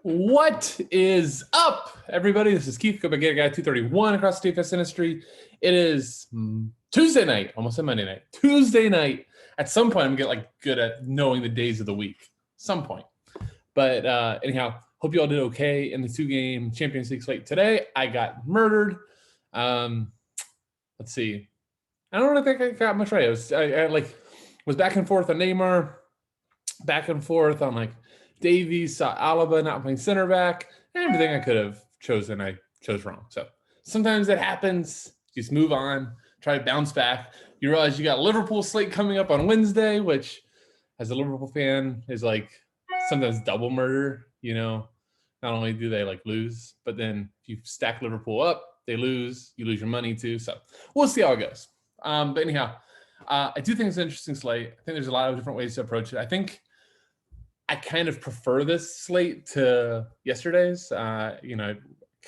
What is up, everybody? This is Keith, Go Back Get Guy 231 across the DFS industry. It is Tuesday night, almost said Monday night. Tuesday night. At some point, I'm gonna get good at knowing the days of the week. Some point. But anyhow, hope you all did okay in the two-game Champions League slate today. I got murdered. Let's see. I don't really think I got much right. I was back and forth on Neymar, back and forth on Davies, saw Alaba not playing center back, and everything I could have chosen, I chose wrong. So sometimes that happens. Just move on, try to bounce back. You realize you got Liverpool slate coming up on Wednesday, which, as a Liverpool fan, is sometimes double murder. Not only do they lose, but then if you stack Liverpool up, they lose. You lose your money too. So we'll see how it goes. But anyhow, I do think it's an interesting slate. I think there's a lot of different ways to approach it. I think I kind of prefer this slate to yesterday's. Kind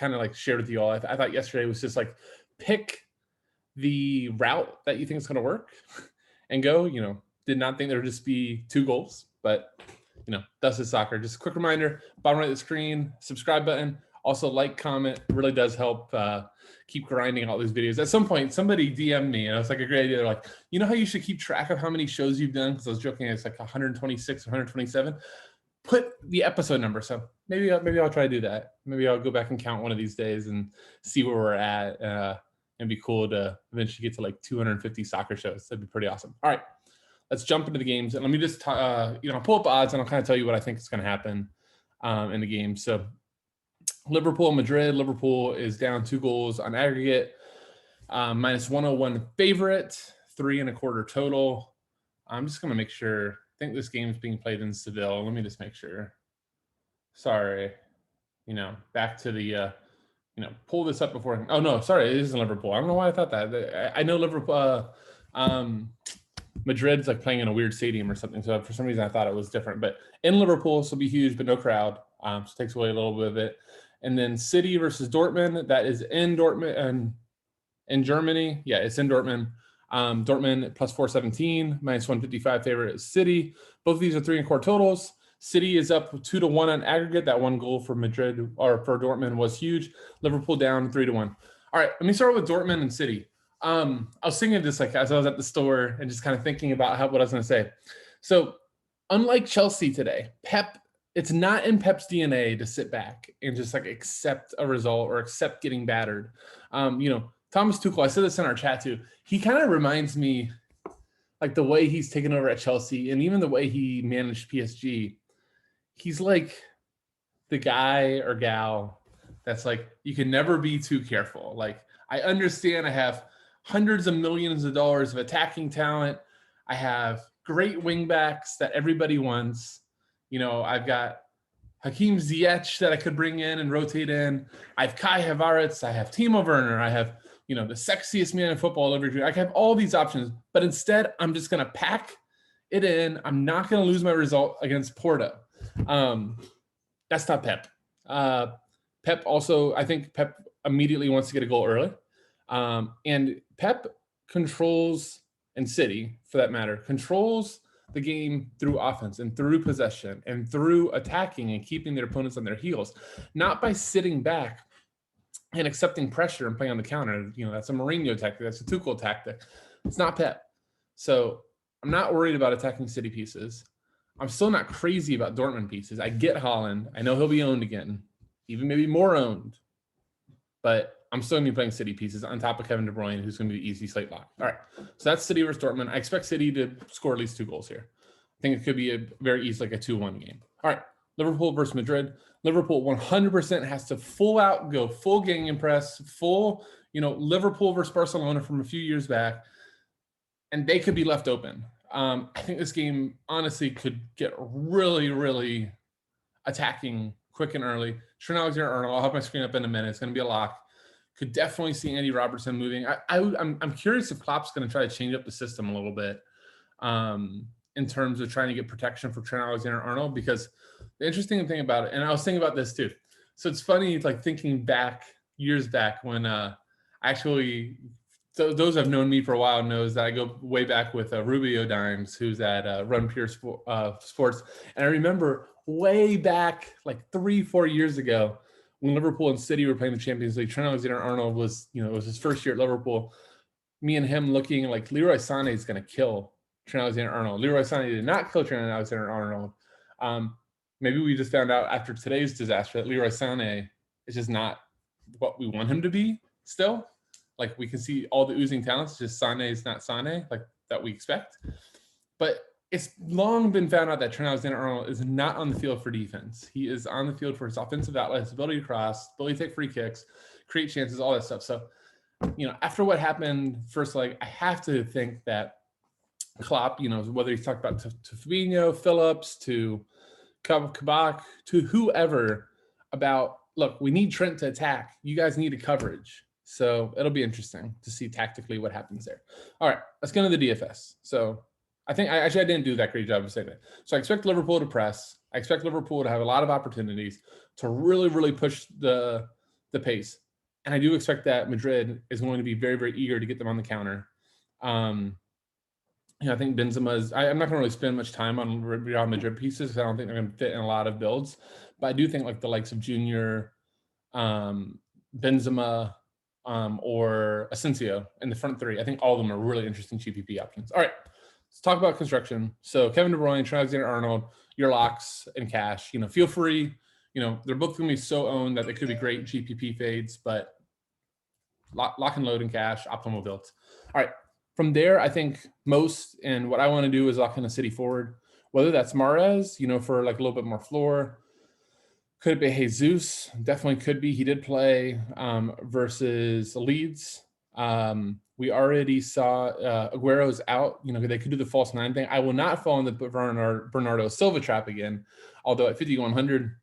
of shared with you all. I thought yesterday was just pick the route that you think is going to work and go. Did not think there would just be 2 goals, but thus is soccer. Just a quick reminder: bottom right of the screen, subscribe button. Also, comment. It really does help keep grinding all these videos. At some point, somebody DM'd me, and it was a great idea. They're like, how you should keep track of how many shows you've done? Because I was joking, it's 126 or 127. Put the episode number. So maybe I'll try to do that. Maybe I'll go back and count one of these days and see where we're at. And be cool to eventually get to 250 soccer shows. That'd be pretty awesome. All right, let's jump into the games. And let me just, pull up odds, and I'll kind of tell you what I think is going to happen in the game. So Liverpool, Madrid. Liverpool is down 2 goals on aggregate. Minus 101 favorite, 3.25 total. I'm just going to make sure. I think this game is being played in Seville. Let me just make sure. Sorry. Back to the, pull this up before. Oh, no, sorry. It isn't Liverpool. I don't know why I thought that. I know Liverpool, Madrid's playing in a weird stadium or something. So for some reason, I thought it was different. But in Liverpool, this will be huge, but no crowd. So it takes away a little bit of it. And then City versus Dortmund. That is in Dortmund and in Germany. Yeah, it's in Dortmund. Dortmund plus 417, minus 155 favorite is City. Both of these are 3.25 totals. City is up 2-1 on aggregate. That 1 goal for Madrid or for Dortmund was huge. Liverpool down 3-1. All right, let me start with Dortmund and City. I was thinking this as I was at the store and just kind of thinking about what I was going to say. So unlike Chelsea today, Pep, it's not in Pep's DNA to sit back and just accept a result or accept getting battered. Thomas Tuchel, I said this in our chat too. He kind of reminds me the way he's taken over at Chelsea and even the way he managed PSG. He's the guy or gal that's you can never be too careful. I understand I have hundreds of millions of dollars of attacking talent. I have great wingbacks that everybody wants. I've got Hakeem Ziyech that I could bring in and rotate in. I have Kai Havertz. I have Timo Werner. I have, the sexiest man in football over here. I have all these options, but instead I'm just going to pack it in. I'm not going to lose my result against Porto. That's not Pep. Pep also, I think Pep immediately wants to get a goal early. And Pep controls, and City for that matter, controls the game through offense and through possession and through attacking and keeping their opponents on their heels, not by sitting back and accepting pressure and playing on the counter. That's a Mourinho tactic. That's a Tuchel tactic. It's not Pep. So I'm not worried about attacking City pieces. I'm still not crazy about Dortmund pieces. I get Haaland. I know he'll be owned again, even maybe more owned. But I'm still going to be playing City pieces on top of Kevin De Bruyne, who's going to be the easy slate lock. All right, so that's City versus Dortmund. I expect City to score at least 2 goals here. I think it could be a very easy, a 2-1 game. All right, Liverpool versus Madrid. Liverpool 100% has to go full gang press, full, Liverpool versus Barcelona from a few years back, and they could be left open. I think this game, honestly, could get really, really attacking quick and early. Trent Alexander-Arnold, I'll have my screen up in a minute. It's going to be a lock. Could definitely see Andy Robertson moving. I'm curious if Klopp's going to try to change up the system a little bit in terms of trying to get protection for Trent Alexander-Arnold, because the interesting thing about it, and I was thinking about this too. So it's funny, thinking back, years back when so those who have known me for a while knows that I go way back with Rubio Dimes, who's at Run Pure Sports. And I remember way back like 3-4 years ago when Liverpool and City were playing the Champions League. Trent Alexander-Arnold was, it was his first year at Liverpool. Me and him looking like Leroy Sané is going to kill Trent Alexander-Arnold. Leroy Sané did not kill Trent Alexander-Arnold. Maybe we just found out after today's disaster that Leroy Sané is just not what we want him to be still. Like, we can see all the oozing talents, just Sané is not Sané, like that we expect. But it's long been found out that Trent Alexander-Arnold is not on the field for defense. He is on the field for his offensive outlet, his ability to cross, ability to take free kicks, create chances, all that stuff. So, after what happened first leg, I have to think that Klopp, whether he's talked about to Fabinho, Phillips, to Kabak, to whoever, about, look, we need Trent to attack. You guys need a coverage. So it'll be interesting to see tactically what happens there. All right, let's get into the DFS. So I think I didn't do that great job of saying that. So I expect Liverpool to press. I expect Liverpool to have a lot of opportunities to really, really push the pace. And I do expect that Madrid is going to be very, very eager to get them on the counter. I think Benzema's. I'm not going to really spend much time on Real Madrid pieces because I don't think they're going to fit in a lot of builds. But I do think like the likes of Junior, Benzema, or Asensio in the front three, I think all of them are really interesting GPP options. All right, let's talk about construction. So Kevin De Bruyne, Trent Alexander-Arnold, your locks and cash. Feel free. They're both going to be so owned that they could be great GPP fades, but lock and load in cash, optimal builds. All right. From there, I think most, and what I want to do is lock in a City forward, whether that's Mahrez, for like a little bit more floor. Could it be Jesus? Definitely could be. He did play versus Leeds. We already saw Aguero's out. They could do the false nine thing. I will not fall in the Bernardo Silva trap again, although at 5,100,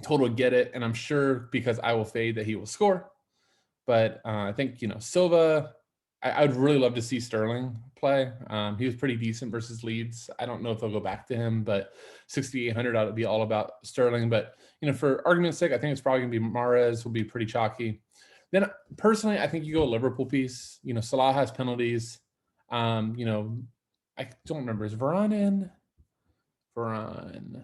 total get it. And I'm sure because I will fade that he will score. But I think, Silva, I would really love to see Sterling play. He was pretty decent versus Leeds. I don't know if they'll go back to him, but 6,800 ought to be all about Sterling. But, for argument's sake, I think it's probably going to be Mahrez will be pretty chalky. Then personally, I think you go Liverpool piece. Salah has penalties. I don't remember. Is Varane in? Varane.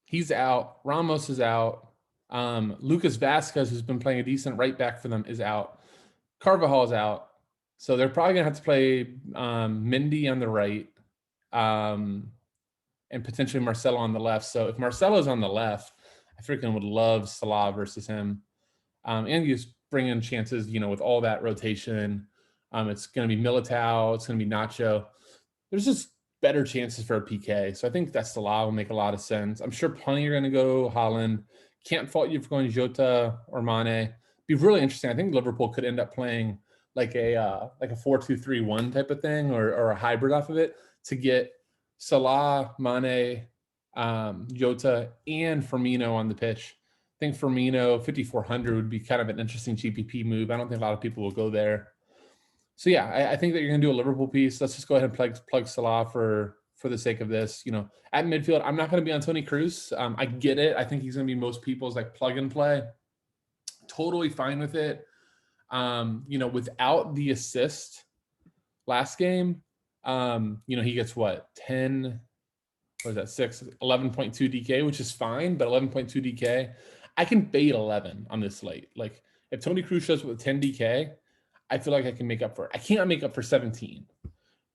He's out. Ramos is out. Lucas Vasquez, who's been playing a decent right back for them, is out. Carvajal's out. So they're probably going to have to play Mendy on the right and potentially Marcelo on the left. So if Marcelo's on the left, I freaking would love Salah versus him. And you just bring in chances, with all that rotation. It's going to be Militao. It's going to be Nacho. There's just better chances for a PK. So I think that Salah will make a lot of sense. I'm sure plenty are going to go Haaland. Can't fault you for going Jota or Mane. Be really interesting. I think Liverpool could end up playing like a 4-2-3-1 type of thing or a hybrid off of it to get Salah, Mane, Jota, and Firmino on the pitch. I think Firmino 5,400 would be kind of an interesting GPP move. I don't think a lot of people will go there. So yeah, I think that you're going to do a Liverpool piece. Let's just go ahead and plug Salah for the sake of this. At midfield, I'm not going to be on Toni Kroos. I get it. I think he's going to be most people's like plug and play. Totally fine with it. Without the assist last game, he gets what, 10, what is that, 6, 11.2 DK, which is fine, but 11.2 DK, I can fade 11 on this slate. Like if Toni Kroos shows up with 10 DK, I feel like I can make up for it. I can't make up for 17.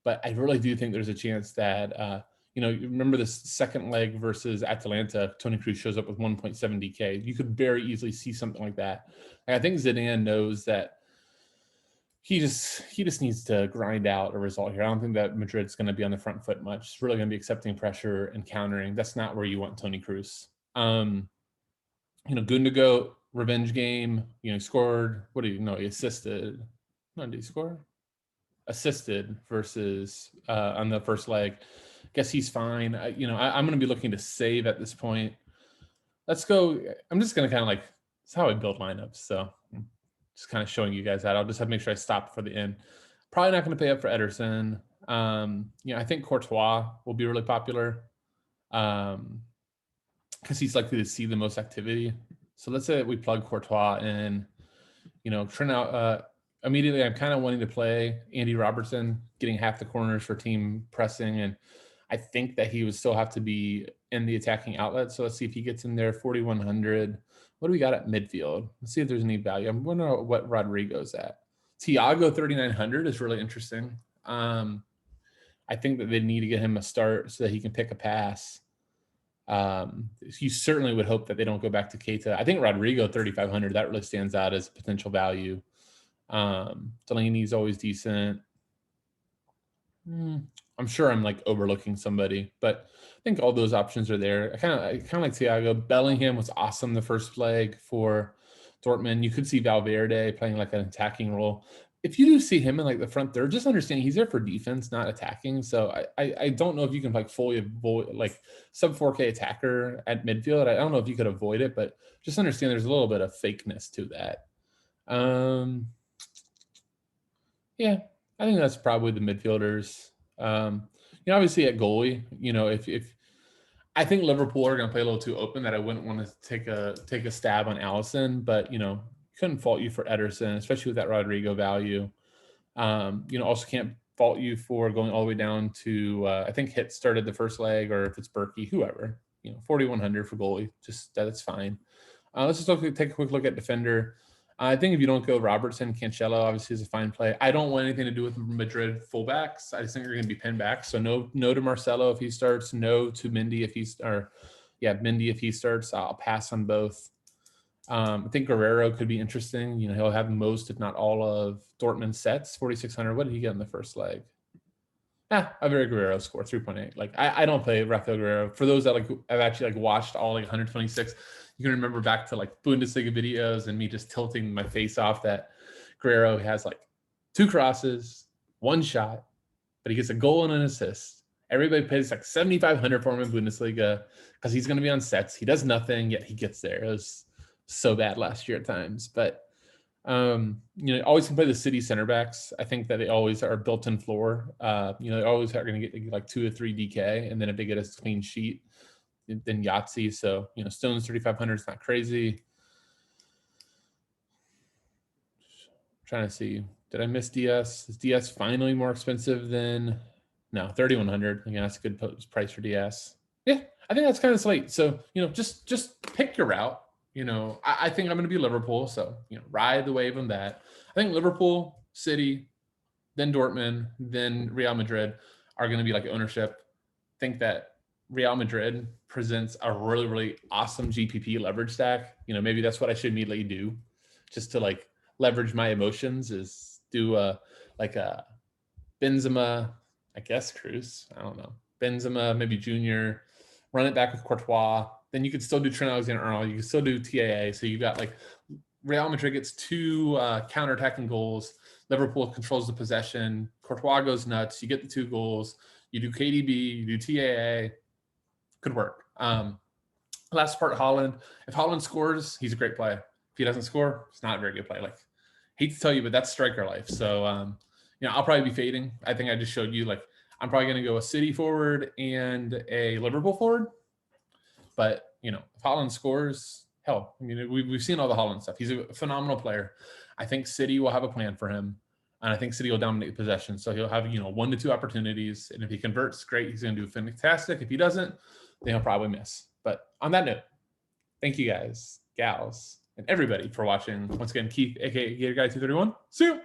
But I really do think there's a chance that, you remember this second leg versus Atalanta, Toni Kroos shows up with 1.7 DK. You could very easily see something like that. And I think Zidane knows that he just needs to grind out a result here. I don't think that Madrid's going to be on the front foot much. It's really going to be accepting pressure and countering. That's not where you want Toni Kroos. Gundogan, revenge game, scored. He assisted. No, did he score? Assisted versus on the first leg. Guess he's fine. I'm going to be looking to save at this point. Let's go. I'm just going to kind of like, that's how I build lineups. So just kind of showing you guys that. I'll just have to make sure I stop for the end. Probably not going to pay up for Ederson. I think Courtois will be really popular because he's likely to see the most activity. So let's say that we plug Courtois in, turn out immediately I'm kind of wanting to play Andy Robertson, getting half the corners for team pressing. And I think that he would still have to be in the attacking outlet. So let's see if he gets in there. 4,100. What do we got at midfield? Let's see if there's any value. I'm wondering what Rodrigo's at. Thiago 3,900 is really interesting. I think that they need to get him a start so that he can pick a pass. You certainly would hope that they don't go back to Keita. I think Rodrigo 3,500, that really stands out as potential value. Delaney's always decent. I'm sure I'm like overlooking somebody, but I think all those options are there. I kind of like Thiago. Bellingham was awesome the first leg for Dortmund. You could see Valverde playing like an attacking role. If you do see him in like the front third, just understand he's there for defense, not attacking. So I don't know if you can like fully avoid like sub 4K attacker at midfield. I don't know if you could avoid it, but just understand there's a little bit of fakeness to that. Yeah, I think that's probably the midfielders. Obviously at goalie, if I think Liverpool are going to play a little too open, that I wouldn't want to take a stab on Allison, but couldn't fault you for Ederson, especially with that Rodrigo value. Also can't fault you for going all the way down to I think Hit started the first leg, or if it's Berkey, whoever. 4,100 for goalie, just that's fine. Let's just take a quick look at defender. I think if you don't go Robertson, Cancelo obviously is a fine play. I don't want anything to do with Madrid fullbacks. I just think they're going to be pinned back. So no to Marcelo if he starts. No to Mendy if Mendy if he starts. I'll pass on both. I think Guerrero could be interesting. He'll have most, if not all, of Dortmund's sets. 4,600. What did he get in the first leg? A very Guerrero score, 3.8. Like I don't play Rafael Guerrero. For those that have actually watched all 126. You can remember back to Bundesliga videos and me just tilting my face off that Guerrero has 2 crosses, 1 shot, but he gets a goal and an assist. Everybody pays 7,500 for him in Bundesliga because he's going to be on sets. He does nothing, yet he gets there. It was so bad last year at times. But, always can play the City center backs. I think that they always are built-in floor. They always are going to get 2 or 3 DK, and then if they get a clean sheet, than Yahtzee. So, Stones 3,500 is not crazy. Trying to see, did I miss DS? Is DS finally more expensive than? No, 3,100. Again, that's a good price for DS. Yeah, I think that's kind of slate. So, just pick your route. I think I'm going to be Liverpool. So, ride the wave on that. I think Liverpool, City, then Dortmund, then Real Madrid are going to be ownership. I think that Real Madrid presents a really, really awesome GPP leverage stack. Maybe that's what I should immediately do, just to leverage my emotions, is do a Benzema, I guess Cruz, I don't know, Benzema, maybe Junior, run it back with Courtois. Then you could still do Trent Alexander-Arnold. You can still do TAA. So you got Real Madrid gets 2 counterattacking goals. Liverpool controls the possession. Courtois goes nuts. You get the 2 goals. You do KDB. You do TAA. Could work. Last part, Haaland. If Haaland scores, he's a great play. If he doesn't score, it's not a very good play. Hate to tell you, but that's striker life. So, I'll probably be fading. I think I just showed you, I'm probably going to go a City forward and a Liverpool forward. But, if Haaland scores, hell, we've seen all the Haaland stuff. He's a phenomenal player. I think City will have a plan for him. And I think City will dominate possession. So he'll have, 1 to 2 opportunities. And if he converts, great. He's going to do fantastic. If he doesn't, then he'll probably miss. But on that note, thank you guys, gals, and everybody for watching. Once again, Keith, a.k.a. Gator Guy 231. See you.